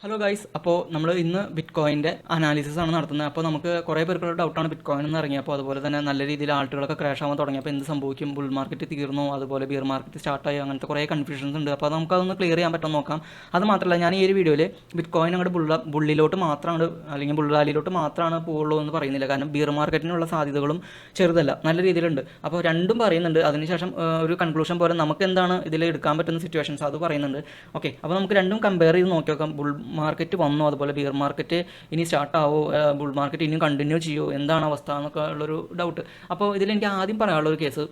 Hello guys, അപ്പോൾ നമ്മൾ ഇന്ന് ബിറ്റ് കോയിൻ്റെ അനാലിസിസ് ആണ് നടത്തുന്നത്. അപ്പോൾ നമുക്ക് കുറേ പേർക്കുള്ള ഡൗട്ടാണ് ബിറ്റ് കോയിൻ എന്ന് ഇറങ്ങിയപ്പോൾ, അതുപോലെ തന്നെ നല്ല രീതിയിൽ ആൾട്ടുകളൊക്കെ ക്രാഷ് ആവാൻ തുടങ്ങിയപ്പോൾ എന്ത് സംഭവിക്കും, ബുൾ മാർക്കറ്റ് തീർന്നു, അതുപോലെ ബിയർ മാർക്കറ്റ് സ്റ്റാർട്ടായി, അങ്ങനത്തെ കുറേ കൺഫ്യൂഷൻസ് ഉണ്ട്. അപ്പോൾ നമുക്കതൊന്ന് ക്ലിയർ ചെയ്യാൻ പറ്റുമെന്ന് നോക്കാം. അത് മാത്രമല്ല, ഞാൻ ഈ ഒരു വീഡിയോയിൽ ബിറ്റ് കോയിൻ അങ്ങോട്ട് ബുള്ളിലോട്ട് മാത്രമാണ് അല്ലെങ്കിൽ ബുൾ റാലിയിലോട്ട് മാത്രമാണ് പോകുള്ളൂ എന്ന് പറയുന്നില്ല. കാരണം ബിയർ മാർക്കറ്റിനുള്ള സാധ്യതകളും ചെറുതല്ല, നല്ല രീതിയിലുണ്ട്. അപ്പോൾ രണ്ടും പറയുന്നുണ്ട്. അതിനുശേഷം ഒരു കൺക്ലൂഷൻ പോലെ നമുക്ക് എന്താണ് ഇതിൽ എടുക്കാൻ പറ്റുന്ന സിറ്റുവേഷൻസ് അത് പറയുന്നുണ്ട്. ഓക്കെ, അപ്പോൾ നമുക്ക് രണ്ടും കമ്പയർ ചെയ്ത് നോക്കി നോക്കാം. ബുൾ മാർക്കറ്റ് വന്നു, അതുപോലെ ബിയർ മാർക്കറ്റ് ഇനി സ്റ്റാർട്ടാവോ, ബുൾ മാർക്കറ്റ് ഇനിയും കണ്ടിന്യൂ ചെയ്യുമോ, എന്താണ് അവസ്ഥ എന്നൊക്കെ ഉള്ളൊരു ഡൗട്ട്. അപ്പോൾ ഇതിൽ എനിക്ക് ആദ്യം പറയാനുള്ളൊരു കേസ്,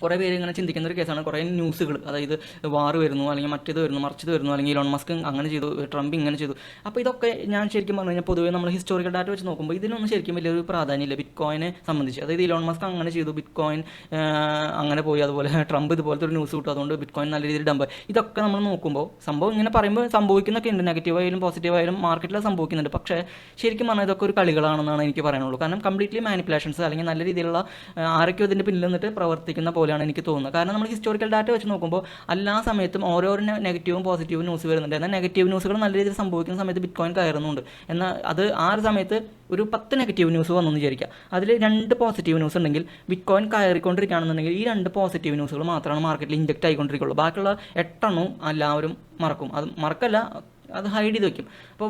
കുറേ പേര് ഇങ്ങനെ ചിന്തിക്കുന്ന ഒരു കേസാണ്. കുറേ ന്യൂസുകൾ, അതായത് വാർ വരുന്നു, അല്ലെങ്കിൽ മറ്റേത് വരുന്നു, മറിച്ചത് വരുന്നു, അല്ലെങ്കിൽ ഇലോൺ മസ്ക് അങ്ങനെ ചെയ്തു, ട്രംപ് ഇങ്ങനെ ചെയ്തു. അപ്പോൾ ഇതൊക്കെ ഞാൻ ശരിക്കും പറഞ്ഞു കഴിഞ്ഞാൽ പൊതുവേ നമ്മൾ ഹിസ്റ്റോറിക്കൽ ഡാറ്റ വെച്ച് നോക്കുമ്പോൾ ഇതിനൊന്നും ശരിക്കും വലിയൊരു പ്രാധാന്യമില്ല ബിറ്റ് കോയിനെ സംബന്ധിച്ച്. അതായത് ഇലോൺ മസ്ക് അങ്ങനെ ചെയ്തു, ബിറ്റ് കോയിൻ അങ്ങനെ പോയി, അതുപോലെ ട്രംപ് ഇതുപോലത്തെ ഒരു ന്യൂസ് കിട്ടും, അതുകൊണ്ട് ബിറ്റ് കോയിൻ നല്ല രീതിയിൽ ഡംപ്. ഇതൊക്കെ നമ്മൾ നോക്കുമ്പോൾ സംഭവം ഇങ്ങനെ പറയുമ്പോൾ സംഭവിക്കുന്നൊക്കെ ഉണ്ട്, നെഗറ്റീവായാലും പോസിറ്റീവായാലും മാർക്കറ്റിൽ സംഭവിക്കുന്നുണ്ട്. പക്ഷേ ശരിക്കും പറഞ്ഞാൽ ഇതൊക്കെ ഒരു കളികളാണെന്നാണ് എനിക്ക് പറയാനുള്ളൂ. കാരണം കംപ്ലീറ്റ്ലി മാനിപ്പുലേഷൻസ് അല്ലെങ്കിൽ നല്ല രീതിയിലുള്ള ആരൊക്കെ ഇതിൻ്റെ പിന്നിൽ നിന്നിട്ട് പ്രവർത്തിക്കുന്ന പോലെയാണ് എനിക്ക് തോന്നുന്നത്. കാരണം നമ്മൾ ഹിസ്റ്റോറിക്കൽ ഡാറ്റ വെച്ച് നോക്കുമ്പോൾ എല്ലാ സമയത്തും ഓരോരോ നെഗറ്റീവും പോസിറ്റീവും ന്യൂസ് വരുന്നുണ്ട്. എന്നാൽ നെഗറ്റീവ് ന്യൂസുകൾ നല്ല രീതിയിൽ സംഭവിക്കുന്ന സമയത്ത് ബിറ്റ് കോയിൻ കയറുന്നുണ്ട്. എന്നാൽ അത് ആ ഒരു സമയത്ത് ഒരു 10 നെഗറ്റീവ് ന്യൂസ് വന്നു വിചാരിക്കുക, അതിൽ 2 പോസിറ്റീവ് ന്യൂസ് ഉണ്ടെങ്കിൽ ബിറ്റ് കോയിൻ കയറിക്കൊണ്ടിരിക്കുകയാണെന്നുണ്ടെങ്കിൽ ഈ 2 പോസിറ്റീവ് ന്യൂസുകൾ മാത്രമാണ് മാർക്കറ്റിൽ ഇൻജക്റ്റ് ആയിക്കൊണ്ടിരിക്കുള്ളൂ. ബാക്കിയുള്ള 8 എല്ലാവരും മറക്കും. അത് മറക്കല്ല, അത് ഹൈഡ് ചെയ്ത് വെക്കും. അപ്പോൾ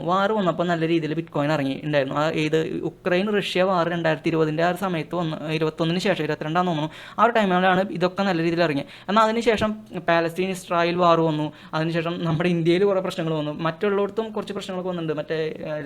വാർ വന്നപ്പോൾ നല്ല രീതിയിൽ ബിറ്റ് കോയിൻ ഇറങ്ങിയിട്ടുണ്ടായിരുന്നു. ഏത് യുക്രൈൻ റഷ്യ വാർ 2020 ആ ഒരു സമയത്ത് 21 ശേഷം 22 തോന്നുന്നു, ആ ഒരു ടൈമിലാണ് ഇതൊക്കെ നല്ല രീതിയിൽ ഇറങ്ങിയത്. എന്നാൽ അതിനുശേഷം പാലസ്തീൻ ഇസ്രായേൽ വാർ വന്നു, അതിനുശേഷം നമ്മുടെ ഇന്ത്യയിൽ കുറേ പ്രശ്നങ്ങൾ വന്നു, മറ്റുള്ളിടത്തും കുറച്ച് പ്രശ്നങ്ങളൊക്കെ വന്നിട്ടുണ്ട്. മറ്റേ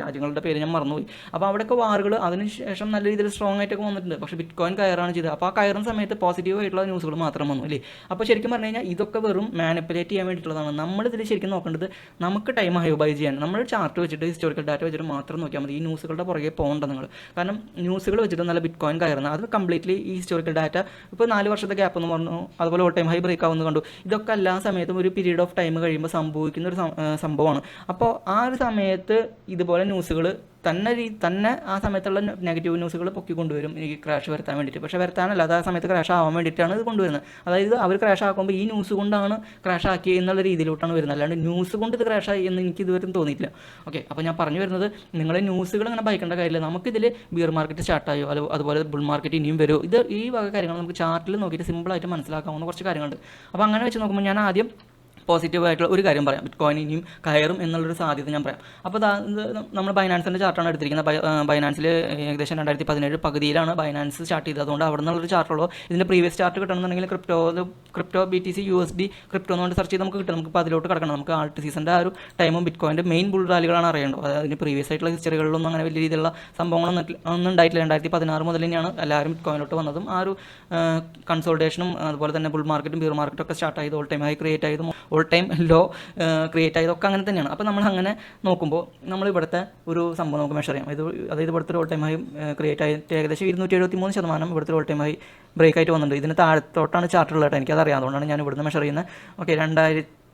രാജ്യങ്ങളുടെ പേര് ഞാൻ മറന്നുപോയി. അപ്പോൾ അവിടെയൊക്കെ വാറുകൾ അതിനുശേഷം നല്ല രീതിയിൽ സ്ട്രോങ് ആയിട്ടൊക്കെ വന്നിട്ടുണ്ട്. പക്ഷേ ബിറ്റ് കോയിൻ കയറാണ് ചെയ്തത്. അപ്പോൾ ആ കയറുന്ന സമയത്ത് പോസിറ്റീവ് ആയിട്ടുള്ള ന്യൂസുകൾ മാത്രം വന്നു അല്ലേ. അപ്പോൾ ശരിക്കും പറഞ്ഞു കഴിഞ്ഞാൽ ഇതൊക്കെ വെറും മാനിപ്പുലേറ്റ് ചെയ്യാൻ വേണ്ടിയിട്ടുള്ളതാണ്. നമ്മളിതിൽ ശരിക്കും നോക്കേണ്ടത് നമുക്ക് ടൈം ബൈ ചെയ്യാൻ. നമ്മൾ ചാർട്ട് വെച്ചിട്ട് ഹിസ്റ്റോറിക്കൽ ഡാറ്റ വെച്ചിട്ട് മാത്രം നോക്കിയാൽ മതി. ഈ ന്യൂസുകളുടെ പുറകെ പോകേണ്ട നിങ്ങൾ. കാരണം ന്യൂസുകൾ വെച്ചിട്ട് നല്ല ബിറ്റ് കോയിൻ കയറുന്നത് അത് കംപ്ലീറ്റ്ലി ഈ ഹിസ്റ്റോറിക്കൽ ഡാറ്റ ഇപ്പോൾ 4 വർഷത്തെ ഗ്യാപ്പ് എന്ന് പറഞ്ഞു, അതുപോലെ ഓൾ ടൈം ഹൈ ബ്രേക്ക് ആവുന്നത് കണ്ടു. ഇതൊക്കെ എല്ലാ സമയത്തും ഒരു പീരീഡ് ഓഫ് ടൈം കഴിയുമ്പോൾ സംഭവിക്കുന്ന ഒരു സംഭവമാണ്. അപ്പോൾ ആ ഒരു സമയത്ത് ഇതുപോലെ ന്യൂസുകൾ തന്നെ ആ സമയത്തുള്ള നെഗറ്റീവ് ന്യൂസുകൾ പൊക്കിക്കൊണ്ടുവരും ഈ ക്രാഷ് വരുത്താൻ വേണ്ടിയിട്ട്. പക്ഷേ വരുത്താനല്ല, അത് ആ സമയത്ത് ക്രാഷ് ആവാൻ വേണ്ടിയിട്ടാണ് ഇത് കൊണ്ടുവരുന്നത്. അതായത് അവർ ക്രാഷ് ആക്കുമ്പോൾ ഈ ന്യൂസ് കൊണ്ടാണ് ക്രാഷ് ആക്കി എന്നുള്ള രീതിയിലോട്ടാണ് വരുന്നത്, അല്ലാണ്ട് ന്യൂസ് കൊണ്ട് ഇത് ക്രാഷ് ആയി എന്ന് എനിക്ക് ഇതുവരെ തോന്നിയിട്ടില്ല. ഓക്കെ, അപ്പോൾ ഞാൻ പറഞ്ഞു വരുന്നത്, നിങ്ങളെ ന്യൂസുകൾ അങ്ങനെ ഭയക്കേണ്ട കാര്യമില്ല. നമുക്കിതിൽ ബിയർ മാർക്കറ്റ് സ്റ്റാർട്ടായോ, അതുപോലെ ബുൾ മാർക്കറ്റ് ഇനിയും വരുമോ, ഈ വക കാര്യങ്ങൾ നമുക്ക് ചാർട്ടിൽ നോക്കിയിട്ട് സിമ്പിളായിട്ട് മനസ്സിലാക്കാവുന്ന കുറച്ച് കാര്യങ്ങളുണ്ട്. അപ്പോൾ അങ്ങനെ വെച്ച് നോക്കുമ്പോൾ ഞാൻ ആദ്യം പോസിറ്റീവായിട്ടുള്ള ഒരു കാര്യം പറയാം, ബിറ്റ് കോയിൻ ഇനിയും കയറും എന്നുള്ളൊരു സാധ്യത ഞാൻ പറയാം. അപ്പോൾ നമ്മൾ ബൈനാൻസിൻ്റെ ചാർട്ടാണ് എടുത്തിരിക്കുന്നത്. ബൈനാൻസിൽ ഏകദേശം 2017 പകുതിയിലാണ് ബൈനാൻസ് സ്റ്റാർട്ട് ചെയ്തത്. അതുകൊണ്ട് അവിടെ നിന്നുള്ളൊരു ചാർട്ടുള്ളൂ. ഇതിൻ്റെ പ്രീവിയസ് ചാർട്ട് കിട്ടണമെന്നുണ്ടെങ്കിൽ ക്രിപ്റ്റോ BTC USD ക്രിപ്റ്റോ എന്ന് സെർച്ച് ചെയ്ത് നമുക്ക് കിട്ടും. നമുക്ക് അതിലോട്ട് കിടക്കണം. നമുക്ക് ആൾട്ട് സീസണിൻ്റെ ആ ഒരു ടൈമും ബിറ്റ് കോയിൻ്റെ മെയിൻ ബുൾ റാലികളാണ് അറിയേണ്ടത്. അതിന് പ്രീവിയസ് ആയിട്ടുള്ള ഹിസ്റ്ററികളിലൊന്നും അങ്ങനെ വലിയ രീതിയിലുള്ള സംഭവങ്ങളൊന്നും ഉണ്ടായിട്ടില്ല. 2016 മുതൽ തന്നെയാണ് എല്ലാവരും ബിറ്റ് കോയിലോട്ട് വന്നതും ആ ഒരു കൺസോൾട്ടേഷനും അതുപോലെ തന്നെ ബുൾ മാർക്കറ്റും ബിയർ മാർക്കറ്റും ഒക്കെ സ്റ്റാർട്ട് ചെയ്ത് ഓൾ ടൈം ഹൈ ക്രിയേറ്റ് ചെയ്തും ഓൾ ടൈം ലോ ക്രിയേറ്റ് ആയതൊക്കെ അങ്ങനെ തന്നെയാണ്. അപ്പോൾ നമ്മൾ അങ്ങനെ നോക്കുമ്പോൾ നമ്മൾ ഇവിടുത്തെ ഒരു സംഭവം നമുക്ക് മെഷർ ചെയ്യാം. അതായത് ഇവിടുത്തെ ഒരു ഓൾ ടൈം ഹൈ ക്രിയേറ്റ് ആയിട്ട് ഏകദേശം 273% ഇവിടുത്തെ ഓൾ ടൈം ഹൈ ബ്രേക്ക് ആയിട്ട് വന്നിട്ടുണ്ട്. ഇതിന് താഴത്തോട്ടാണ് ചാർട്ടുള്ളത്, എനിക്കതറിയാം. അതുകൊണ്ടാണ് ഞാൻ ഇവിടുന്ന് മെഷർ ചെയ്യുന്നത്. ഓക്കെ,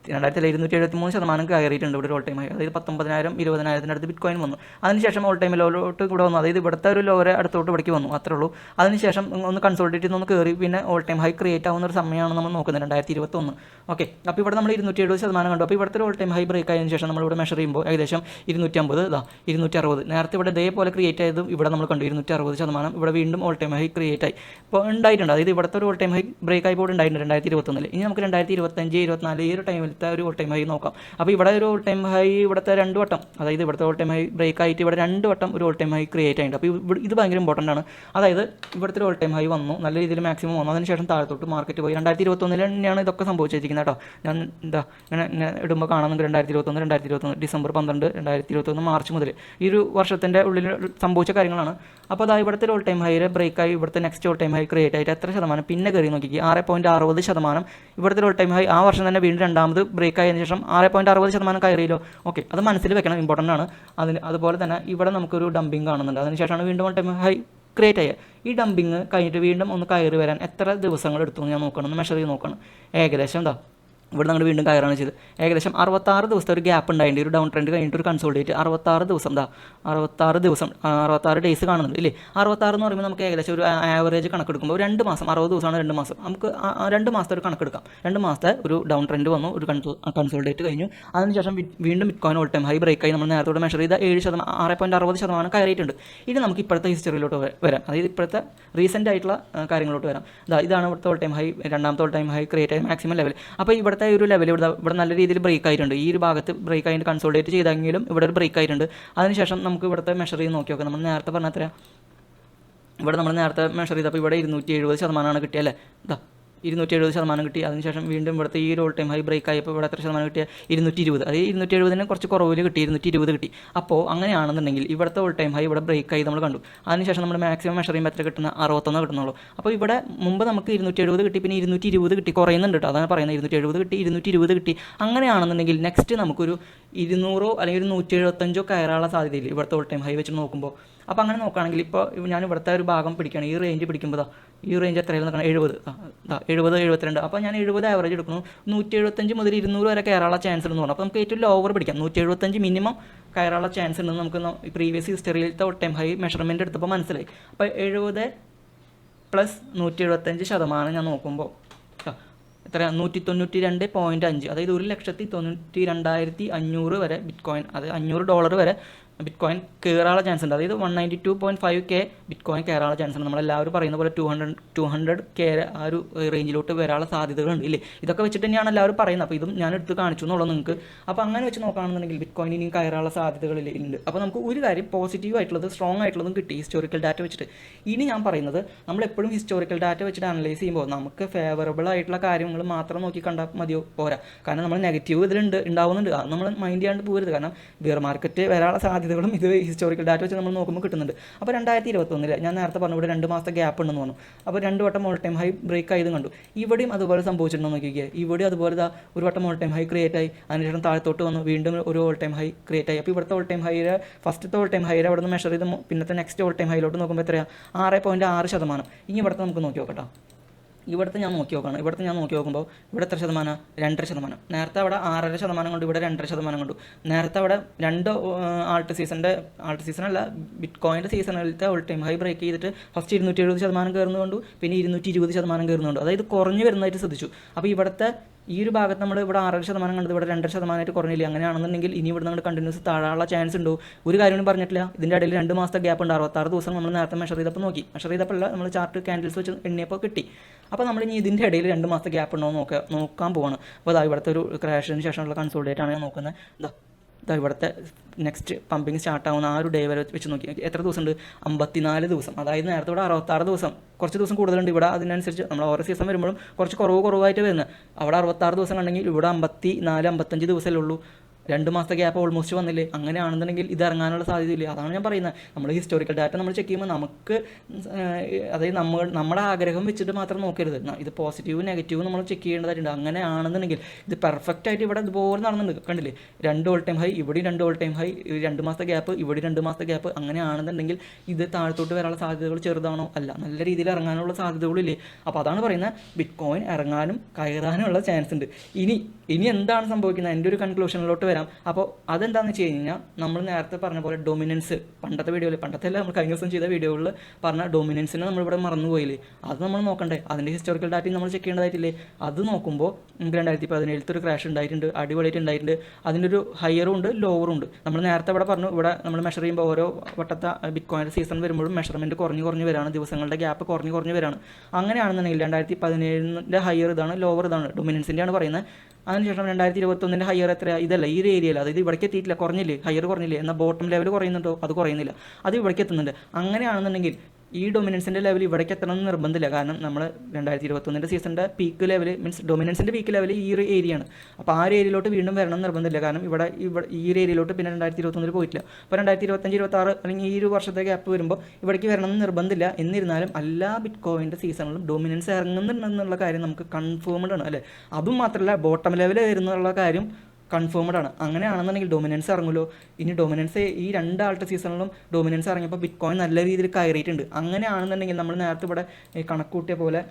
273% കയറിയിട്ടുണ്ട് ഇവിടെ ഒരു ഓൾ ടൈം ഹൈ. അതായത് 19,000 20,000 അടുത്ത് ബിറ്റ് കോയിൻ വന്നു. അതിനുശേഷം ഓൾ ടൈം ലോട്ട് ഇവിടെ വന്നു, അതായത് ഇവിടുത്തെ ഒരു ലോറെ അടുത്തോട്ട് ഇവിടേക്ക് വന്നു, അത്രേ ഉള്ളൂ. അതിനുശേഷം ഒന്ന് കൺസോൾട്ടേറ്റ് ചെയ്ത് ഒന്ന് കയറി പിന്നെ ഓൾ ടൈം ഹൈ ക്രിയേറ്റ് ആവുന്ന ഒരു സമയമാണ് നമ്മൾ നോക്കുന്നത്, 2021. ഓക്കെ, അപ്പോൾ ഇവിടെ നമ്മൾ 270% കണ്ടു. അപ്പോൾ ഇവിടുത്തെ ഒരു ഓൾ ടൈം ഹൈ ബ്രേക്ക് ആയതിനു ശേഷം നമ്മളിവിടെ മെഷർ ചെയ്യുമ്പോൾ ഏകദേശം 250, 260. നേരത്തെ ഇവിടെ ഇതേപോലെ ക്രിയേറ്റ് ആയതും ഇവിടെ നമ്മൾ കണ്ടു 260%. ഇവിടെ വീണ്ടും ഓൾ ടൈം ഹൈ ക്രിയേറ്റ് ആയി ഇപ്പോൾ ഉണ്ടായിട്ടുണ്ട്. അതായത് ഇവിടുത്തെ ഒരു ഓൾ ടൈം ഹൈ ബ്രേക്ക് ആയി ഉണ്ടായിട്ടുണ്ട് 2021. ഇനി നമുക്ക് 2025, 24 ഈ ഒരു ടൈമിൽ ഒരു ഓൾ ടൈം ഹൈ നോക്കാം. അപ്പോൾ ഇവിടെ ഒരു ഓൾ ടൈം ഹൈ ഇവിടുത്തെ 2 വട്ടം, അതായത് ഇവിടുത്തെ ഓൾ ടൈം ഹൈ ബ്രേക്ക് ആയിട്ട് ഇവിടെ 2 വട്ടം ഒരു ഓൾ ടൈം ഹൈ ക്രിയേറ്റ് ആയിട്ടുണ്ട്. അപ്പോൾ ഇത് ഭയങ്കര ഇമ്പോർട്ടൻ്റ് ആണ്. അതായത് ഇവിടുത്തെ ഒരു ഓൾ ടൈം ഹൈ വന്നു, നല്ല രീതിയിൽ മാക്സിമം വന്നു, അതിനുശേഷം താഴത്തോട്ട് മാർക്കറ്റ് പോയി. 2021 തന്നെയാണ് ഇതൊക്കെ സംഭവിച്ചിരിക്കുന്നത് കേട്ടോ. ഞാൻ ഇങ്ങനെ ഇടുമ്പോൾ കാണുന്നുണ്ട് 2021 ഡിസംബർ 12, 2021 മാർച്ച് മുതൽ ഈ ഒരു വർഷത്തിൻ്റെ ഉള്ളിൽ സംഭവിച്ച കാര്യങ്ങളാണ്. അപ്പോൾ അതായത് ഇവിടുത്തെ ഓൾ ടൈം ഹൈ ബ്രേക്ക് ആയി ഇവിടുത്തെ next all time high create ആയിട്ട് എത്ര ശതമാനം പിന്നെ കയറി നോക്കിക്കുക, 6.60%. ഇവിടുത്തെ ഓൾ ടൈം ഹൈ ആ വർഷം തന്നെ വീണ്ടും രണ്ടാമത് ബ്രേക്ക് ആയതിനു ശേഷം 6.60% കയറിയല്ലോ. ഓക്കെ, അത് മനസ്സിൽ വെക്കണം, ഇമ്പോർട്ടൻ്റ് ആണ്. അതുപോലെ തന്നെ ഇവിടെ നമുക്കൊരു ഡംപിങ് കാണുന്നുണ്ട്. അതിനുശേഷമാണ് വീണ്ടും ഓൾ ടൈം ഹൈ ക്രിയേറ്റ് ആയത്. ഈ ഡംപിങ് കഴിഞ്ഞിട്ട് വീണ്ടും ഒന്ന് കയറി വരാൻ എത്ര ദിവസങ്ങൾ എടുത്തു ഞാൻ നോക്കണം, ഒന്ന് മെഷർ ചെയ്ത് നോക്കണം. ഏകദേശം ഇവിടെ നമ്മൾ വീണ്ടും കയറാണ് ചെയ്ത് ഏകദേശം 66 ദിവസത്തെ ഒരു ഗ്യാപ്പ് ഉണ്ടായിട്ട് ഒരു ഡൗൺ ട്രെൻഡ് കഴിഞ്ഞിട്ട് ഒരു കൺസോൾട്ടേറ്റ് 66 ദിവസം 66 ഡേയ്സ് കാണുന്നുണ്ട് ഇല്ലേ. 66 എന്ന് പറയുമ്പോൾ നമുക്ക് ഏകദേശം ഒരു ആവറേജ് കണക്കെടുക്കുമ്പോൾ 2 മാസം 60 ദിവസമാണ് 2 മാസം നമുക്ക് 2 മാസത്തെ ഒരു കണക്കെടുക്കാം. 2 മാസത്തെ ഒരു ഡൗൺ ട്രെൻഡ് വന്നു, ഒരു കൺസോൾട്ടേറ്റ് കഴിഞ്ഞു. അതിനുശേഷം വീണ്ടും ബിറ്റ്കോയിൻ ഓൾ ടൈം ഹൈ ബ്രേക്കായി നമ്മൾ നേരത്തോടെ മെഷർ ചെയ്ത 6.60% കയറിയിട്ടുണ്ട്. ഇനി നമുക്ക് ഇപ്പോഴത്തെ ഹിസ്റ്ററിയിലോട്ട് വരാം, അതായത് ഇപ്പോഴത്തെ റീസെൻ്റ് ആയിട്ടുള്ള കാര്യങ്ങളോട്ട് വരാം. ഇതാണ് ഇവിടുത്തെ ഓൾ ടൈം ഹൈ, രണ്ടാമത്തെ ഓൾ ടൈം ഹൈ ക്രിയേറ്റ് ആയ മാക്സിമം ലെവൽ. അപ്പോൾ ഇവിടുത്തെ ഒരു ലെവൽ ഇവിടെ നല്ല രീതിയിൽ ബ്രേക്ക് ആയിട്ടുണ്ട്. ഈ ഒരു ഭാഗത്ത് ബ്രേക്ക് ആയിട്ട് കൺസോൾട്ടേറ്റ് ചെയ്തെങ്കിലും ഇവിടെ ഒരു ബ്രേക്ക് ആയിട്ടുണ്ട്. അതിനുശേഷം നമുക്ക് ഇവിടുത്തെ മെഷർ ചെയ്ത് നോക്കി നോക്കാം. നമ്മൾ നേരത്തെ പറഞ്ഞത്ര ഇവിടെ നമ്മൾ നേരത്തെ മെഷർ ചെയ്തപ്പോൾ ഇവിടെ 270% കിട്ടിയല്ലേ. 270% കിട്ടി. അതിനുശേഷം വീണ്ടും ഇവിടുത്തെ ഈ ഒരു ഓൾ ടൈം ഹൈ ബ്രേക്ക് ആയപ്പോൾ ഇവിടെ എത്ര ശതമാനം കിട്ടിയ 220, അതായത് 270 കുറച്ച് കുറവിൽ കിട്ടി, 220 കിട്ടി. അപ്പോൾ അങ്ങനെയാണെന്നുണ്ടെങ്കിൽ ഇവിടുത്തെ ഓൾ ടൈം ഹൈ ഇവിടെ ബ്രേക്ക് ആയി നമ്മൾ കണ്ടു. അതിനുശേഷം നമ്മൾ മാക്സിമം മെഷർ ചെയ്യുമ്പോൾ എത്ര കിട്ടുന്ന 61 കിട്ടുന്നുള്ളൂ. അപ്പോൾ ഇവിടെ മുമ്പ് നമുക്ക് 270 കിട്ടി, പിന്നെ 220 കിട്ടി, കുറയുന്നുണ്ട് കേട്ടോ. അതാണ് പറയുന്നത്, 270 കിട്ടി, 220 കിട്ടി. അങ്ങനെയാണെന്നുണ്ടെങ്കിൽ നെക്സ്റ്റ് നമുക്കൊരു 200 അല്ലെങ്കിൽ ഒരു 175 കയറാനുള്ള സാധ്യതയില്ല ഇവിടുത്തെ ഓൾ ടൈം ഹൈ വെച്ച് നോക്കുമ്പോൾ. അപ്പോൾ അങ്ങനെ നോക്കുകയാണെങ്കിൽ ഇപ്പോൾ ഞാൻ ഇവിടുത്തെ ഒരു ഭാഗം പിടിക്കുകയാണ്, ഈ റേഞ്ച് പിടിക്കുമ്പോൾ ഈ റേഞ്ച് എത്രയായിരുന്നു നോക്കണം, 70, 72. അപ്പോൾ ഞാൻ 70 ആവറേജ് എടുക്കുന്നു. 175 മുതൽ 200 വരെ കയറാനുള്ള ചാൻസ് ഉണ്ടെന്ന് പറഞ്ഞു. അപ്പോൾ നമുക്ക് ഏറ്റവും ലോവർ പിടിക്കാം, 175 മിനിമം കയറാനുള്ള ചാൻസ് ഉണ്ടെന്ന് നമുക്ക് പ്രീവിയസ് ഹിസ്റ്ററിയിലത്തെ ഓൾ ടൈം ഹൈ മെഷർമെൻറ്റ് എടുത്തപ്പോൾ മനസ്സിലായി. അപ്പോൾ 70 + 175% ഞാൻ നോക്കുമ്പോൾ എത്ര, 192.5, അതായത് $1,92,500 വരെ ബിറ്റ്കോയിൻ, അത് $500 വരെ ബിറ്റ്കോയിൻ കയറാനുള്ള ചാൻസ് ഉണ്ട്. അതായത് 192.5K ബിറ്റ്കോയിൻ കയറാനുള്ള ചാൻസ് ഉണ്ട്. നമ്മളെല്ലാവരും പറയുന്ന പോലെ 200K ആ ഒരു റേഞ്ചിലോട്ട് വരാനുള്ള സാധ്യതകളുണ്ട് ഇല്ലേ. ഇതൊക്കെ വെച്ചിട്ട് തന്നെയാണ് എല്ലാവരും പറയുന്നത്. അപ്പോൾ ഇതും ഞാൻ എടുത്ത് കാണിച്ചു എന്നുള്ളത് നിങ്ങൾക്ക്. അപ്പോൾ അങ്ങനെ വെച്ച് നോക്കുകയാണെന്നുണ്ടെങ്കിൽ ബിറ്റ്കോയിൻ ഇനിയും കയറാനുള്ള സാധ്യതകളിലുണ്ട്. അപ്പോൾ നമുക്ക് ഒരു കാര്യം പോസിറ്റീവ് ആയിട്ടുള്ളത് സ്ട്രോങ് ആയിട്ടുള്ളതും കിട്ടി ഹിസ്റ്റോറിക്കൽ ഡാറ്റ വെച്ചിട്ട്. ഇനി ഞാൻ പറയുന്നത്, നമ്മളെപ്പോഴും ഹിസ്റ്റോറിക്കൽ ഡാറ്റ വെച്ചിട്ട് അനലൈസ് ചെയ്യുമ്പോൾ നമുക്ക് ഫേവറബിൾ ആയിട്ടുള്ള കാര്യങ്ങൾ മാത്രം നോക്കി കണ്ടാൽ മതിയോ, പോരാ. കാരണം നമ്മൾ നെഗറ്റീവ് ഉണ്ടാവുന്നുണ്ട്, അത് നമ്മൾ മൈൻഡ് ചെയ്യാണ്ട് പോകരുത്. കാരണം ബിയർ മാർക്കറ്റ് വരാനുള്ള സാധ്യതകളും ഇത് ഹിസ്റ്റോറിക്കൽ ഡാറ്റ വെച്ച് നമ്മൾ നോക്കുമ്പോൾ കിട്ടുന്നുണ്ട്. അപ്പോൾ 2021 ഞാൻ നേരത്തെ പറഞ്ഞു ഇവിടെ 2 മാസത്തെ ഗ്യാപ്പ് ഉണ്ടെന്ന് പറഞ്ഞു. അപ്പോൾ 2 വട്ടം ഓൾ ടൈം ഹൈ ബ്രേക്ക് ആയതും കണ്ടു. ഇവിടെയും അതുപോലെ സംഭവിച്ചിട്ടുണ്ടോ നോക്കിക്കുക. ഇവിടെ അതുപോലെ ഒരു വട്ടം ഓൾ ടൈം ഹൈ ക്രിയേറ്റ് ആയി, അതിനുശേഷം താഴത്തോട്ട് വന്നു, വീണ്ടും ഒരു ഓൾ ടൈം ഹൈ ക്രിയേറ്റ് ആയി. അപ്പോൾ ഇവിടുത്തെ ഓൾ ടൈം ഹൈയുടെ ഫസ്റ്റത്തെ ഓൾ ടൈം ഹൈയുടെ അവിടെ നിന്ന് മെഷർ ചെയ്ത് പിന്നത്തെ നെക്സ്റ്റ് ഓൾ ടൈം ഹൈയിലോട്ട് നോക്കുമ്പോൾ എത്രയാണ്, 6.6%. ഇനി ഇവിടുത്തെ നമുക്ക് നോക്കി നോക്കട്ടോ. ഇവിടുത്തെ ഞാൻ നോക്കി നോക്കുമ്പോൾ ഇവിടെ എത്ര ശതമാനം, 2.5%. നേരത്തെ അവിടെ 6.5% കൊണ്ട് ഇവിടെ 2.5% കണ്ടു. നേരത്തെ അവിടെ 2 ആൾട്ട് സീസണല്ല ബിറ്റ്കോയിൻ്റെ സീസണിലത്തെ ഓൾ ടൈം ഹൈ ബ്രേക്ക് ചെയ്തിട്ട് ഫസ്റ്റ് 270% കയറുന്നുകൊണ്ടു, പിന്നെ 220% കയറുന്നുണ്ട്. അതായത് കുറഞ്ഞു വരുന്നതായിട്ട് ശ്രദ്ധിച്ചു. അപ്പോൾ ഇവിടുത്തെ ഈ ഒരു ഭാഗത്ത് നമ്മൾ ഇവിടെ 6% കണ്ടത് ഇവിടെ 2.5% കുറഞ്ഞില്ല. അങ്ങനെയാണെന്നുണ്ടെങ്കിൽ ഇനി ഇവിടെ നമ്മൾ കണ്ടിന്യൂസ് താഴാനുള്ള ചാൻസ് ഉണ്ടോ, ഒരു കാര്യവും പറഞ്ഞിട്ടില്ല. ഇതിൻ്റെ ഇടയിൽ 2 മാസത്തെ ഗ്യാപ്പ് ഉണ്ട്. 66 ദിവസം നമ്മൾ നേരത്തെ മെഷർ ചെയ്തപ്പോൾ നമ്മൾ ചാർട്ട് ക്യാൻഡിൽസ് വെച്ച് എണ്ണിയപ്പോൾ കിട്ടി. അപ്പോൾ നമ്മൾ ഇനി ഇതിൻ്റെ ഇടയിൽ 2 മാസത്തെ ഗ്യാപ്പ് ഉണ്ടോ നോക്കാൻ പോവാണ്. അപ്പോൾ ഇവിടുത്തെ ഒരു ക്രാഷിന് ശേഷമുള്ള കൺസോൾട്ടേറ്റ് ആണ് ഞാൻ നോക്കുന്നത്. ഇവിടുത്തെ നെക്സ്റ്റ് പമ്പിങ് സ്റ്റാർട്ട് ആവുന്ന ആ ഒരു ഡേ വരെ വെച്ച് നോക്കി എത്ര ദിവസം ഉണ്ട്, 54 ദിവസം. അതായത് നേരത്തെ ഇവിടെ 66 ദിവസം, കുറച്ച് ദിവസം കൂടുതലുണ്ട് ഇവിടെ. അതിനനുസരിച്ച് നമ്മൾ ഓരോ സീസൺ വരുമ്പോഴും കുറച്ച് കുറവായിട്ട് വരുന്നത്. അവിടെ 66 ദിവസം കണ്ടെങ്കിൽ ഇവിടെ 54-55 ദിവസമല്ലേ ഉള്ളൂ. 2 മാസത്തെ ഗ്യാപ്പ് ഓൾമോസ്റ്റ് വന്നില്ലേ. അങ്ങനെയാണെന്നുണ്ടെങ്കിൽ ഇത് ഇറങ്ങാനുള്ള സാധ്യതയില്ല. അതാണ് ഞാൻ പറയുന്നത്, നമ്മൾ ഹിസ്റ്റോറിക്കൽ ഡാറ്റ നമ്മൾ ചെക്ക് ചെയ്യുമ്പോൾ നമുക്ക്, അതായത് നമ്മുടെ ആഗ്രഹം വെച്ചിട്ട് മാത്രം നോക്കരുത്. ഇത് പോസിറ്റീവ് നെഗറ്റീവ് നമ്മൾ ചെക്ക് ചെയ്യേണ്ടതായിട്ടുണ്ട്. അങ്ങനെയാണെന്നുണ്ടെങ്കിൽ ഇത് പെർഫെക്റ്റ് ആയിട്ട് ഇവിടെ ഇതുപോലെ നടന്നുണ്ട്, കണ്ടില്ലേ. 2 ഓൾ ടൈം ഹൈ, ഇവിടെ 2 ഓൾ ടൈം ഹൈ, 2 മാസത്തെ ഗ്യാപ്പ്, ഇവിടെ 2 മാസത്തെ ഗ്യാപ്പ്. അങ്ങനെയാണെന്നുണ്ടെങ്കിൽ ഇത് താഴത്തോട്ട് വരാനുള്ള സാധ്യതകൾ ചെറുതാണോ, അല്ല, നല്ല രീതിയിൽ ഇറങ്ങാനുള്ള സാധ്യതകളില്ലേ. അപ്പോൾ അതാണ് പറയുന്നത്, ബിറ്റ്കോയിൻ ഇറങ്ങാനും കയറാനുമുള്ള ചാൻസ് ഉണ്ട്. ഇനി എന്താണ് സംഭവിക്കുന്നത്, എൻ്റെ ഒരു കൺക്ലൂഷനിലോട്ട് വരാം. അപ്പോൾ അതെന്താണെന്ന് വെച്ച് കഴിഞ്ഞാൽ നമ്മൾ നേരത്തെ പറഞ്ഞ പോലെ ഡൊമിനൻസ്, പണ്ടത്തെ അല്ല, നമ്മൾ കഴിഞ്ഞ ദിവസം ചെയ്ത വീഡിയോകളിൽ പറഞ്ഞ ഡൊമിനൻസിനെ നമ്മളിവിടെ മറന്നുപോയില്ലേ. അത് നമ്മൾ നോക്കണ്ടേ. അതിൻ്റെ ഹിസ്റ്റോറിക്കൽ ഡാറ്റയും നമ്മൾ ചെക്ക് ചെയ്യേണ്ടതായിട്ടില്ലേ. അത് നോക്കുമ്പോൾ 2017 ഒരു ക്രാഷ് ഉണ്ടായിട്ടുണ്ട്, അടിപൊളിയായിട്ട് ഉണ്ടായിട്ടുണ്ട്. അതിൻ്റെ ഒരു ഹയറും ഉണ്ട് ലോവറും ഉണ്ട്. നമ്മൾ നേരത്തെ ഇവിടെ പറഞ്ഞു, ഇവിടെ നമ്മൾ മെഷർ ചെയ്യുമ്പോൾ ഓരോ വട്ടത്തെ ബിറ്റ്കോയിൻ്റെ സീസൺ വരുമ്പോഴും മെഷർമെൻറ്റ് കുറഞ്ഞ് വരാണ്, ദിവസങ്ങളുടെ ഗ്യാപ്പ് കുറഞ്ഞ് വരാണ്. അങ്ങനെയാണെന്നുണ്ടെങ്കിൽ 2017 ഹയർ ഇതാണ്, ലോവർ ഇതാണ്, ഡൊമിനൻസിൻ്റെയാണ് പറയുന്നത്. അതിനുശേഷം 2021 ഹയർ എത്രയാണ്, ഇതല്ല, ഈ ഒരു ഏരിയയിൽ, അതായത് ഇവിടേക്ക് എത്തിയിട്ടില്ല, ഹയർ കുറഞ്ഞില്ലേ. എന്നാൽ ബോട്ടം ലെവൽ കുറയുന്നുണ്ടോ, അത് കുറയുന്നില്ല, അത് ഇവിടേക്ക് എത്തുന്നുണ്ട്. അങ്ങനെയാണെന്നുണ്ടെങ്കിൽ ഈ ഡൊമിനൻസിൻ്റെ ലെവൽ ഇവിടേക്ക് എത്തണമെന്ന് നിർബന്ധമില്ല. കാരണം നമ്മൾ 2021 സീസണിൻ്റെ പീക്ക് ലെവൽ ഡൊമിനൻസിൻ്റെ പീക്ക് ലെവൽ ഈ ഒരു ഏരിയയാണ്. അപ്പോൾ ആ ഒരു ഏരിയയിലോട്ട് വീണ്ടും വരണം നിർബന്ധമില്ല. കാരണം ഇവിടെ ഈ ഒരു ഏരിയയിലോട്ട് പിന്നെ 2021 പോയിട്ടില്ല. അപ്പോൾ 2025-26 അല്ലെങ്കിൽ ഈ ഒരു വർഷത്തെ ഗ്യാപ്പ് വരുമ്പോൾ ഇവിടേക്ക് വരണമെന്ന് നിർബന്ധമില്ല. എന്നിരുന്നാലും എല്ലാ ബിറ്റ്കോയിൻ്റെ സീസണിലും ഡൊമിനൻസ് ഇറങ്ങുന്നുണ്ടെന്നുള്ള കാര്യം നമുക്ക് കൺഫേംഡ് ആണ്, അല്ലേ. അതും മാത്രമല്ല, ബോട്ടം ലെവൽ വരുന്നുള്ള കാര്യം കൺഫേംഡ് ആണ്. അങ്ങനെയാണെന്നുണ്ടെങ്കിൽ ഡൊമിനൻസ് ഇറങ്ങുമല്ലോ. ഇനി ഡൊമിനൻസ് ഈ 2 ആൾട്ട് സീസണിലും ഡൊമിനൻസ് ഇറങ്ങിയപ്പോൾ ബിറ്റ്കോയിൻ നല്ല രീതിയിൽ കയറിയിട്ടുണ്ട്. അങ്ങനെയാണെന്നുണ്ടെങ്കിൽ നമ്മൾ നേരത്തെ ഇവിടെ കണക്കൂട്ടിയ പോലെ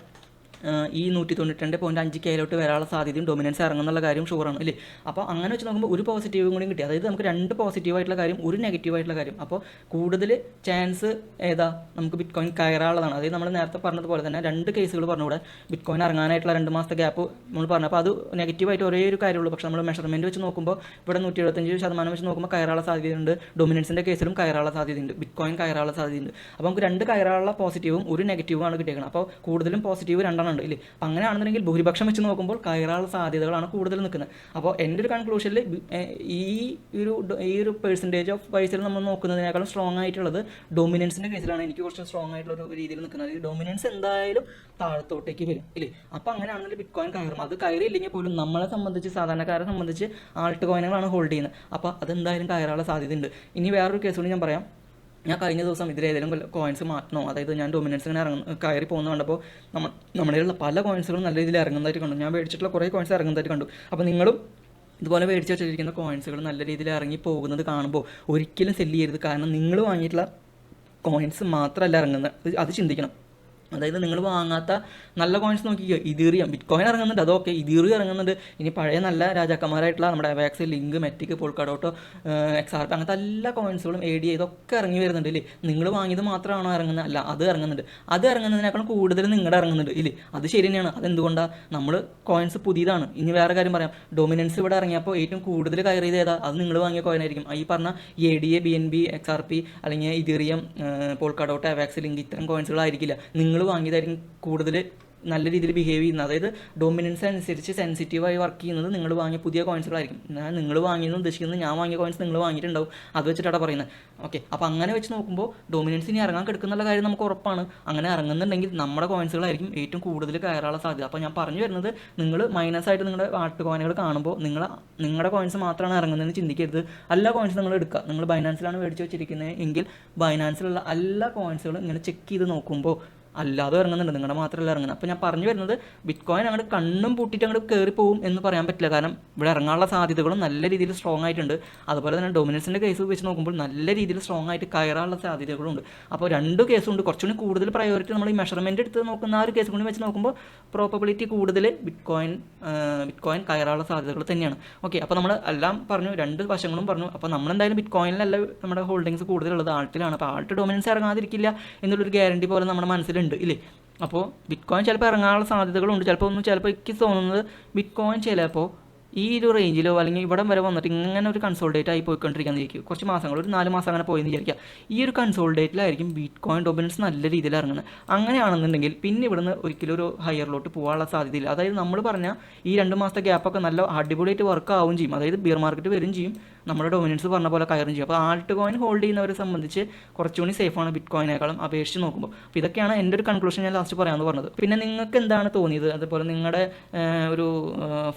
ഈ 192.5K വരാനുള്ള സാധ്യതയും ഡൊമിനൻസ് ഇറങ്ങുന്നുള്ള കാര്യം ഷുവറാണ് അല്ലേ. അപ്പോൾ അങ്ങനെ വെച്ച് നോക്കുമ്പോൾ ഒരു പോസിറ്റീവും കൂടി കിട്ടി. അതായത് നമുക്ക് 2 പോസിറ്റീവായിട്ടുള്ള കാര്യം, ഒരു നെഗറ്റീവായിട്ടുള്ള കാര്യം. അപ്പോൾ കൂടുതൽ ചാൻസ് ഏതാ, നമുക്ക് ബിറ്റ് കോയിൻ കയറാനുള്ളതാണ്. അതായത് നമ്മൾ നേരത്തെ പറഞ്ഞതുപോലെ തന്നെ 2 കേസുകൾ പറഞ്ഞുകൂടെ. ബിറ്റ് കോയിൻ ഇറങ്ങാനായിട്ടുള്ള 2 മാസത്തെ ഗ്യാപ്പ് നമ്മൾ പറഞ്ഞു. അപ്പോൾ അത് നെഗറ്റീവായിട്ട് ഒരേ ഒരു കാര്യമുള്ളൂ. പക്ഷേ നമ്മൾ മെഷർമെൻറ്റ് വെച്ച് നോക്കുമ്പോൾ ഇവിടെ 175% വെച്ച് നോക്കുമ്പോൾ കയറാനുള്ള സാധ്യതയുണ്ട്. ഡൊമിനൻസിൻ്റെ കേസിലും കയറാനുള്ള സാധ്യതയുണ്ട്. ബിറ്റ് കോയിൻ കയറാനുള്ള സാധ്യതയുണ്ട്. അപ്പോൾ നമുക്ക് 2 കയറാനുള്ള പോസിറ്റീവും ഒരു നെഗറ്റീവുമാണ് കിട്ടിയേക്കുന്നത്. അപ്പോൾ കൂടുതലും പോസിറ്റീവ് 2 ഉണ്ട് ഇല്ലേ. അപ്പോൾ അങ്ങനെയാണെന്നുണ്ടെങ്കിൽ ഭൂരിപക്ഷം വെച്ച് നോക്കുമ്പോൾ കയറാനുള്ള സാധ്യതകളാണ് കൂടുതൽ നിൽക്കുന്നത്. അപ്പോൾ എൻ്റെ ഒരു കൺക്ലൂഷനിൽ ഈ ഒരു പെർസെൻറ്റേജ് ഓഫ് വൈസിൽ നമ്മൾ നോക്കുന്നതിനേക്കാളും സ്ട്രോങ് ആയിട്ടുള്ളത് ഡൊമിനൻസിൻ്റെ കേസിലാണ് എനിക്ക് കുറച്ച് സ്ട്രോങ് ആയിട്ടുള്ള ഒരു രീതിയിൽ നിൽക്കുന്നത്. ഡൊമിനൻസ് എന്തായാലും താഴത്തോട്ടേക്ക് വരും ഇല്ലേ. അപ്പോൾ അങ്ങനെയാണെന്നുണ്ടെങ്കിൽ ബിറ്റ് കോയിൻ കയറും. അത് കയറിയില്ലെങ്കിൽ പോലും നമ്മളെ സംബന്ധിച്ച്, സാധാരണക്കാരെ സംബന്ധിച്ച് ആൾട്ട് കോയിനുകളാണ് ഹോൾഡ് ചെയ്യുന്നത്. അപ്പോൾ അതെന്തായാലും കയറാനുള്ള സാധ്യതയുണ്ട്. ഇനി വേറൊരു കേസ് കൂടി ഞാൻ പറയാം. ഞാൻ കഴിഞ്ഞ ദിവസം ഇതിലേതെങ്കിലും കോയിൻസ് മാറ്റണോ, അതായത് ഞാൻ ഡൊമിനൻസ് ഇങ്ങനെ കയറി പോകുന്നത് കണ്ടപ്പോൾ നമ്മളിലുള്ള പല കോയിൻസുകളും നല്ല രീതിയിൽ ഇറങ്ങുന്നതായിട്ട് കണ്ടു. ഞാൻ മേടിച്ചിട്ടുള്ള കുറേ കോയിൻസ് ഇറങ്ങുന്നതായിട്ട് കണ്ടു. അപ്പോൾ നിങ്ങളും ഇതുപോലെ മേടിച്ച് വെച്ചിരിക്കുന്ന കോയിൻസുകൾ നല്ല രീതിയിൽ ഇറങ്ങി പോകുന്നത് കാണുമ്പോൾ ഒരിക്കലും സെല്ല് ചെയ്യരുത്. കാരണം നിങ്ങൾ വാങ്ങിയിട്ടുള്ള കോയിൻസ് മാത്രമല്ല ഇറങ്ങുന്നത്, അത് ചിന്തിക്കണം. അതായത് നിങ്ങൾ വാങ്ങാത്ത നല്ല കോയിൻസ് നോക്കിക്കോ. ഇതീറിയം, ബിറ്റ് കോയിൻ ഇറങ്ങുന്നുണ്ട്, അതൊക്കെ ഇതീറിയം ഇറങ്ങുന്നുണ്ട്. ഇനി പഴയ നല്ല രാജാക്കന്മാരായിട്ടുള്ള നമ്മുടെ അവാക്സ്, ലിങ്ക്, മെറ്റിക്, പോൾക്കാഡോട്ടോ, XRP അങ്ങനത്തെ എല്ലാ കോയിൻസുകളും ADA ഇതൊക്കെ ഇറങ്ങി വരുന്നുണ്ട് ഇല്ലേ. നിങ്ങൾ വാങ്ങിയത് മാത്രമാണോ ഇറങ്ങുന്നത്? അല്ല, അത് ഇറങ്ങുന്നുണ്ട്. അത് ഇറങ്ങുന്നതിനേക്കാളും കൂടുതൽ നിങ്ങളുടെ ഇറങ്ങുന്നുണ്ട് ഇല്ലേ. അത് ശരി തന്നെയാണ്. അതെന്തുകൊണ്ടാണ്? നമ്മൾ കോയിൻസ് പുതിയതാണ്. ഇനി വേറെ കാര്യം പറയാം. ഡൊമിനൻസ് ഇവിടെ ഇറങ്ങിയപ്പോൾ ഏറ്റവും കൂടുതൽ കയറിയത് ഏതാ? അത് നിങ്ങൾ വാങ്ങിയ കോയിനായിരിക്കും. ഈ പറഞ്ഞ ADA, BNB, XRP അല്ലെങ്കിൽ ഇതീറിയം, പോൾക്കാഡോട്ടോ, അവാക്സ്, ലിങ്ക് ഇത്തരം കോയിൻസുകളായിരിക്കില്ല. നിങ്ങൾ വാങ്ങിയതായിരിക്കും കൂടുതൽ നല്ല രീതിയിൽ ബിഹേവ് ചെയ്യുന്നത്. അതായത് ഡൊമിനൻസ് അനുസരിച്ച് സെൻസിറ്റീവായി വർക്ക് ചെയ്യുന്നത് നിങ്ങൾ വാങ്ങിയ പുതിയ കോയിൻസുകളായിരിക്കും. ഞാൻ നിങ്ങൾ വാങ്ങിയെന്ന് ഉദ്ദേശിക്കുന്നത് ഞാൻ വാങ്ങിയ കോയിൻസ് നിങ്ങൾ വാങ്ങിയിട്ടുണ്ടാവും, അത് വെച്ചിട്ടാണ് പറയുന്നത്. ഓക്കെ, അപ്പോൾ അങ്ങനെ വെച്ച് നോക്കുമ്പോൾ ഡൊമിനൻസ് ഇനി ഇറങ്ങാൻ കിടക്കുന്നുള്ള കാര്യം നമുക്ക് ഉറപ്പാണ്. അങ്ങനെ ഇറങ്ങുന്നുണ്ടെങ്കിൽ നമ്മുടെ കോയിൻസുകളായിരിക്കും ഏറ്റവും കൂടുതൽ കയറാനുള്ള സാധ്യത. അപ്പോൾ ഞാൻ പറഞ്ഞു വരുന്നത്, നിങ്ങൾ മൈനസായിട്ട് നിങ്ങളുടെ ആൾട്ട് കോയിനുകൾ കാണുമ്പോൾ നിങ്ങളുടെ കോയിൻസ് മാത്രമാണ് ഇറങ്ങുന്നതെന്ന് ചിന്തിക്കരുത്. എല്ലാ കോയിൻസും നിങ്ങൾ എടുക്കുക. നിങ്ങൾ ബൈനാൻസിലാണ് മേടിച്ച് വെച്ചിരിക്കുന്നത് എങ്കിൽ ബൈനാൻസിലുള്ള എല്ലാ കോയിൻസുകളും ഇങ്ങനെ ചെക്ക് ചെയ്ത് നോക്കുമ്പോൾ അല്ലാതെ ഇറങ്ങുന്നുണ്ട്, നിങ്ങളുടെ മാത്രമല്ല ഇറങ്ങുന്നത്. അപ്പോൾ ഞാൻ പറഞ്ഞു വരുന്നത്, ബിറ്റ് കോയിൻ അങ്ങോട്ട് കണ്ണും പൂട്ടിയിട്ട് അങ്ങോട്ട് കയറി പോകും എന്ന് പറയാൻ പറ്റില്ല. കാരണം ഇവിടെ ഇറങ്ങാനുള്ള സാധ്യതകളും നല്ല രീതിയിൽ സ്ട്രോങ് ആയിട്ടുണ്ട്. അതുപോലെ തന്നെ ഡൊമിനൻസിൻ്റെ കേസ് വെച്ച് നോക്കുമ്പോൾ നല്ല രീതിയിൽ സ്ട്രോങ് ആയിട്ട് കയറാനുള്ള സാധ്യതകളുണ്ട്. അപ്പോൾ 2 കേസുണ്ട്. കുറച്ചുകൂടി കൂടുതൽ പ്രയോറിറ്റി നമ്മൾ ഈ മെഷർമെൻറ്റ് എടുത്ത് നോക്കുന്ന ആ ഒരു കേസ് കൂടി വെച്ച് നോക്കുമ്പോൾ പ്രോബബിലിറ്റി കൂടുതൽ ബിറ്റ് കോയിൻ കയറാനുള്ള സാധ്യതകൾ തന്നെയാണ്. ഓക്കെ, അപ്പോൾ നമ്മൾ എല്ലാം പറഞ്ഞു, 2 വശങ്ങളും പറഞ്ഞു. അപ്പോൾ നമ്മളെന്തായാലും ബിറ്റ് കോയിനിലല്ല നമ്മുടെ ഹോൾഡിങ്സ് കൂടുതലുള്ളത് ആൾട്ടിലാണ്. അപ്പോൾ ആൾട്ട് ഡൊമിനൻസ് ഇറങ്ങാതിരിക്കില്ല എന്നുള്ളൊരു ഗ്യാരണ്ടി പോലെ നമ്മുടെ മനസ്സിലുണ്ട് ഇല്ലേ. അപ്പോൾ ബിറ്റ് കോയിൻ ചിലപ്പോൾ ഇറങ്ങാനുള്ള സാധ്യതകളുണ്ട്. ചിലപ്പോൾ എനിക്ക് തോന്നുന്നത് ബിറ്റ് കോയിൻ ചിലപ്പോൾ ഈ ഒരു റേഞ്ചിലോ അല്ലെങ്കിൽ ഇവിടെ വരെ വന്നിട്ട് ഇങ്ങനെ ഒരു കൺസോൾഡേറ്റ് ആയി പോയിക്കൊണ്ടിരിക്കുകയായിരിക്കും. കുറച്ച് മാസങ്ങൾ, ഒരു 4 മാസം അങ്ങനെ പോയെന്ന് വിചാരിക്കുക. ഈ ഒരു കൺസോൾഡേറ്റിലായിരിക്കും ബിറ്റ് കോയിൻ ഡൊമിനൻസ് നല്ല രീതിയിൽ ഇറങ്ങുന്നത്. അങ്ങനെയാണെന്നുണ്ടെങ്കിൽ പിന്നെ ഇവിടുന്ന് ഒരിക്കലും ഒരു ഹയറിലോട്ട് പോകാനുള്ള സാധ്യതയില്ല. അതായത് നമ്മൾ പറഞ്ഞ ഈ 2 മാസത്തെ ഗ്യാപ്പൊക്കെ നല്ല അടിപൊളിയായിട്ട് വർക്ക് ആവുകയും ചെയ്യും. അതായത് ബിയർ മാർക്കറ്റ് വരും ചെയ്യും, നമ്മുടെ ഡൊമിനൻസ് പറഞ്ഞ പോലെ കയറും ചെയ്യും. അപ്പോൾ ആൾട്ട് കോയിൻ ഹോൾഡ് ചെയ്യുന്നവരെ സംബന്ധിച്ച് കുറച്ചുകൂടി സേഫാണ് ബിറ്റ് കോയിനേക്കാളും അപേക്ഷിച്ച് നോക്കുമ്പോൾ. അപ്പോൾ ഇതൊക്കെയാണ് എൻ്റെ ഒരു കൺക്ലൂഷൻ ഞാൻ ലാസ്റ്റ് പറയാമെന്ന് പറഞ്ഞത്. പിന്നെ നിങ്ങൾക്ക് എന്താണ് തോന്നിയത്, അതുപോലെ നിങ്ങളുടെ ഒരു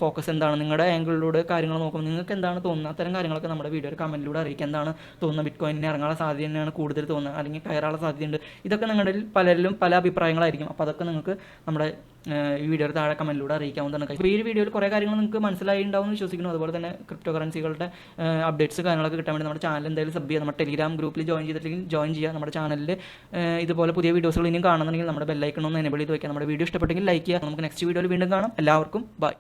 ഫോക്കസ് എന്താണ്, നിങ്ങളുടെ ആംഗിളിലൂടെ കാര്യങ്ങൾ നോക്കുമ്പോൾ നിങ്ങൾക്ക് എന്താണ് തോന്നുന്നത്, അത്തരം കാര്യങ്ങളൊക്കെ നമ്മുടെ വീഡിയോയിൽ കമൻറ്റിലൂടെ അറിയിക്കുക. എന്താണ് തോന്നുന്നത്, ബിറ്റ് കോയിനിന് ഇറങ്ങാനുള്ള സാധ്യത തന്നെയാണ് കൂടുതൽ തോന്നുന്നത്, അല്ലെങ്കിൽ കയറാനുള്ള സാധ്യതയുണ്ട്. ഇതൊക്കെ നിങ്ങളിൽ പലരിലും പല അഭിപ്രായങ്ങളായിരിക്കും. അപ്പോൾ അതൊക്കെ നിങ്ങൾക്ക് നമ്മുടെ ഈ വീഡിയോയുടെ താഴെ കമൻറ്റിലൂടെ അറിയിക്കാവുന്നതാണ്. അപ്പോൾ ഈ ഒരു വീഡിയോയിൽ കുറേ കാര്യങ്ങൾ നിങ്ങൾക്ക് മനസ്സിലായി ഉണ്ടാവും എന്ന് വിശ്വസിക്കുന്നു. അതുപോലെ തന്നെ ക്രിപ്റ്റോ കറൻസികളുടെ അപ്ഡേറ്റ്സ് കാര്യങ്ങളൊക്കെ കിട്ടാൻ വേണ്ടി നമ്മുടെ ചാനൽ എന്തായാലും സബ് ചെയ്യുക. നമ്മുടെ ടെലിഗ്രാം ഗ്രൂപ്പിൽ ജോയിൻ ചെയ്തിട്ടുണ്ടെങ്കിൽ ജോയിൻ ചെയ്യുക. നമ്മുടെ ചാനലിൽ ഇതുപോലെ പുതിയ വീഡിയോസുകൾ ഇനിയും കാണുന്നുണ്ടെങ്കിൽ നമ്മുടെ ബെല്ലൈക്കൺ ഒന്ന് എനേബിൾ ചെയ്ത് വയ്ക്കുക. നമ്മുടെ വീഡിയോ ഇഷ്ടപ്പെട്ടെങ്കിൽ ലൈക്ക് ചെയ്യുക. നമുക്ക് നെക്സ്റ്റ് വീഡിയോയിൽ വീണ്ടും കാണാം. എല്ലാവർക്കും ബൈ.